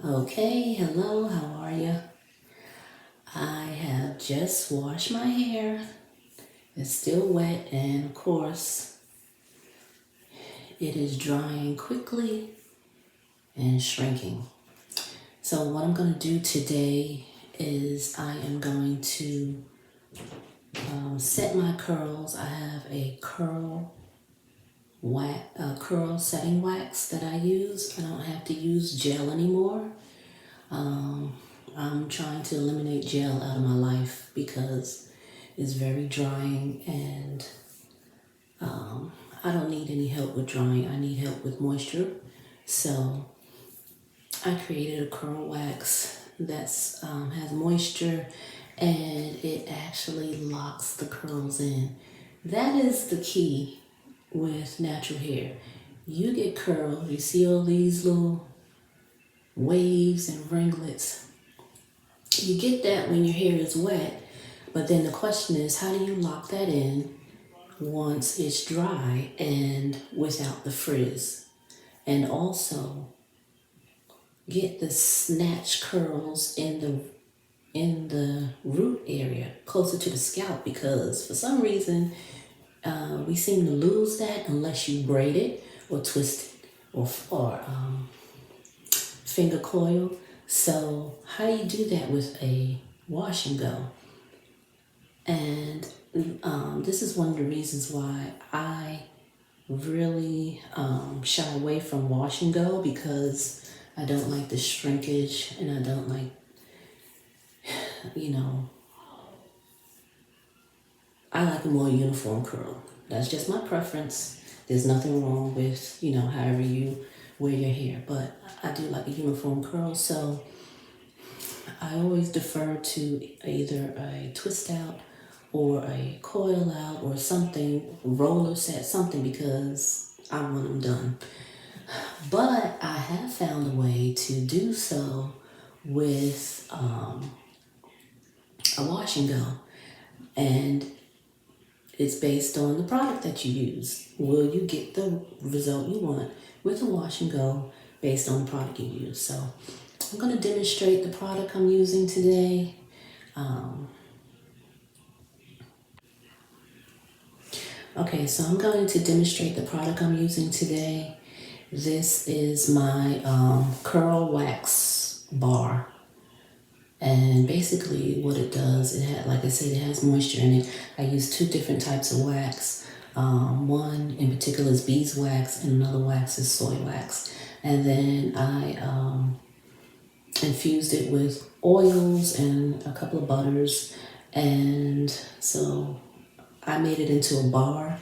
Okay, hello, how are you? I have just washed my hair. It's still wet, and of course, it is drying quickly and shrinking. So, what I'm going to do today is I am going to set my curls. I have a curl setting wax that I use. I don't have to use gel anymore. I'm trying to eliminate gel out of my life because it's very drying and I don't need any help with drying. I need help with moisture. So I created a curl wax that has moisture and it actually locks the curls in. That is the key with natural hair. You get curls, you see all these little waves and ringlets. You get that when your hair is wet, but then the question is, how do you lock that in once it's dry and without the frizz? And also get the snatch curls in the root area closer to the scalp, because for some reason we seem to lose that unless you braid it or twist it or finger coil. So how do you do that with a wash and go? And this is one of the reasons why I really shy away from wash and go, because I don't like the shrinkage and I don't like, I like a more uniform curl. That's just my preference. There's nothing wrong with, however you wear your hair, but I do like a uniform curl. So I always defer to either a twist out or a coil out or something, roller set, something, because I want them done. But I have found a way to do so with a wash and go. And it's based on the product that you use. Will you get the result you want with a wash and go based on the product you use? So I'm going to demonstrate the product I'm using today. Okay, so I'm going to demonstrate the product I'm using today. This is my curl wax bar. And basically what it does, like I said, it has moisture in it. I use two different types of wax. One in particular is beeswax and another wax is soy wax. And then I infused it with oils and a couple of butters. And so I made it into a bar.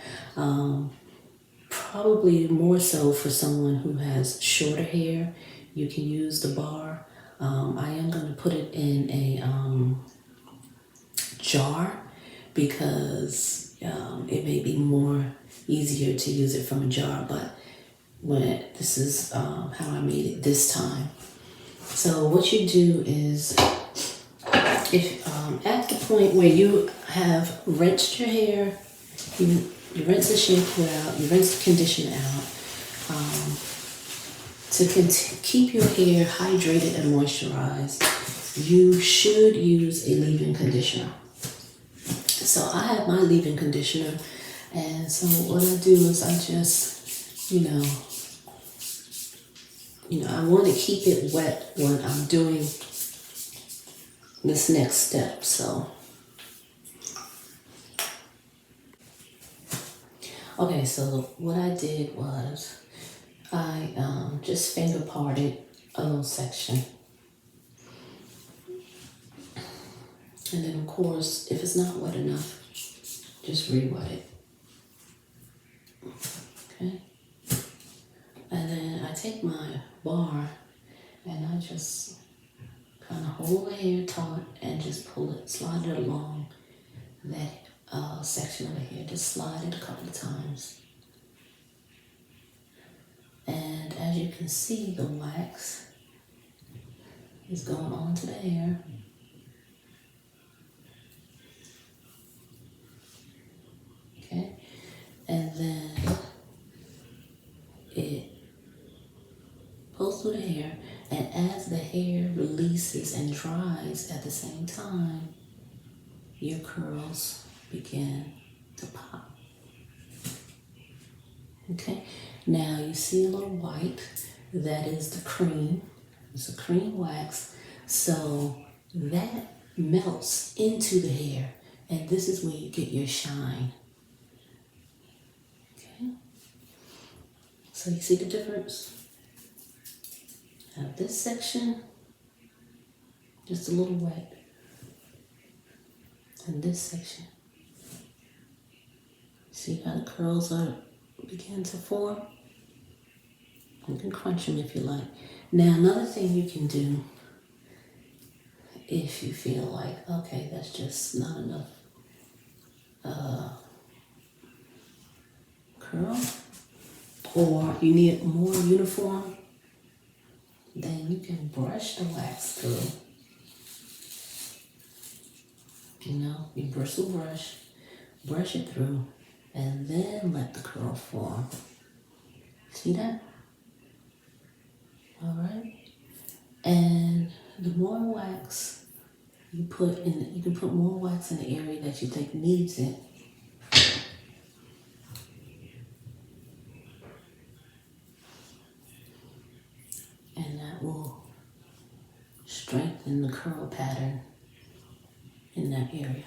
Probably more so for someone who has shorter hair, you can use the bar. I am going to put it in a jar because it may be more easier to use it from a jar, but this is how I made it this time. So what you do is, if at the point where you have rinsed your hair, you rinse the shampoo out, you rinse the conditioner out, to keep your hair hydrated and moisturized, you should use a leave-in conditioner. So I have my leave-in conditioner, and so what I do is I just, I want to keep it wet when I'm doing this next step. So, okay, so what I did was I just finger parted a little section. And then of course, if it's not wet enough, just re-wet it. Okay? And then I take my bar and I just kind of hold the hair taut and just pull it, slide it along that section of the hair. Just slide it a couple of times. And as you can see, the wax is going onto the hair. Okay? And then it pulls through the hair. And as the hair releases and dries at the same time, your curls begin to pop. Okay, now you see a little white, that is the cream. It's a cream wax. So that melts into the hair, and this is where you get your shine. Okay, so you see the difference? Now this section, just a little wet. And this section, see how the curls are begin to form? You can crunch them if you like. Now another thing you can do, if you feel like, okay, that's just not enough curl, or you need it more uniform, then you can brush the wax through. You know, you bristle brush it through, and then let the curl form. See that? All right. And the more wax you put in, you can put more wax in the area that you think needs it. And that will strengthen the curl pattern in that area.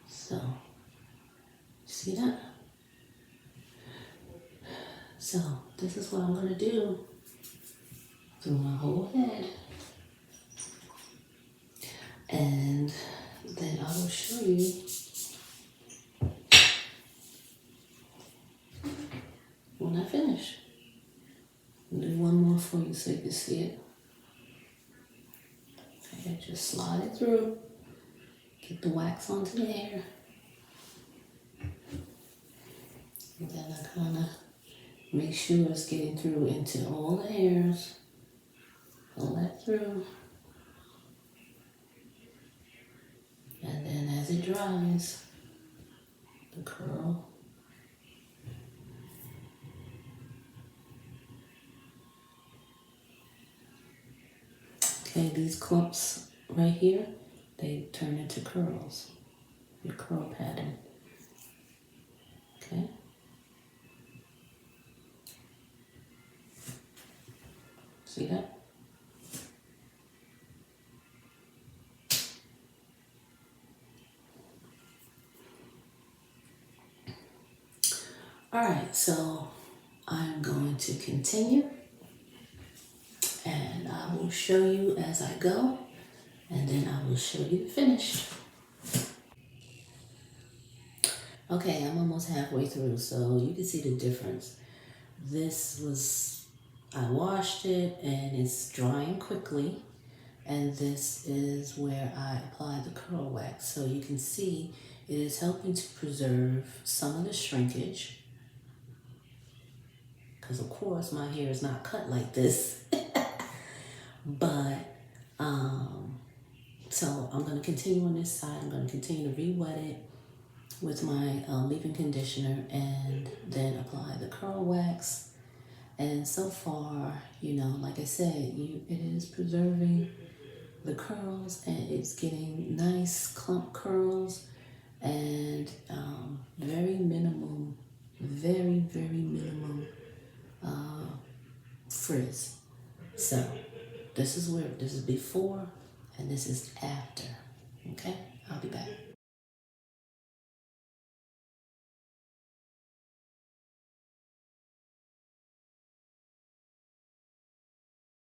So, see that? So, this is what I'm going to do through my whole head. And then I will show you when I finish. I'll do one more for you so you can see it. Okay, just slide it through. Get the wax onto the hair. And then I kind of make sure it's getting through into all the hairs. Pull that through. And then as it dries, the curl. Okay, these clumps right here, they turn into curls. Your curl pattern. Okay. See that? All right, so I'm going to continue, and I will show you as I go, and then I will show you the finish. Okay, I'm almost halfway through, so you can see the difference. This was, I washed it and it's drying quickly, and this is where I apply the curl wax. So you can see it is helping to preserve some of the shrinkage, because of course my hair is not cut like this. But so I'm going to continue on this side. I'm going to continue to re-wet it with my leave-in conditioner, and then apply the curl wax. And so far, you know, like I said, it is preserving the curls, and it's getting nice clump curls, and very minimum frizz. So this is before and this is after. Okay, I'll be back.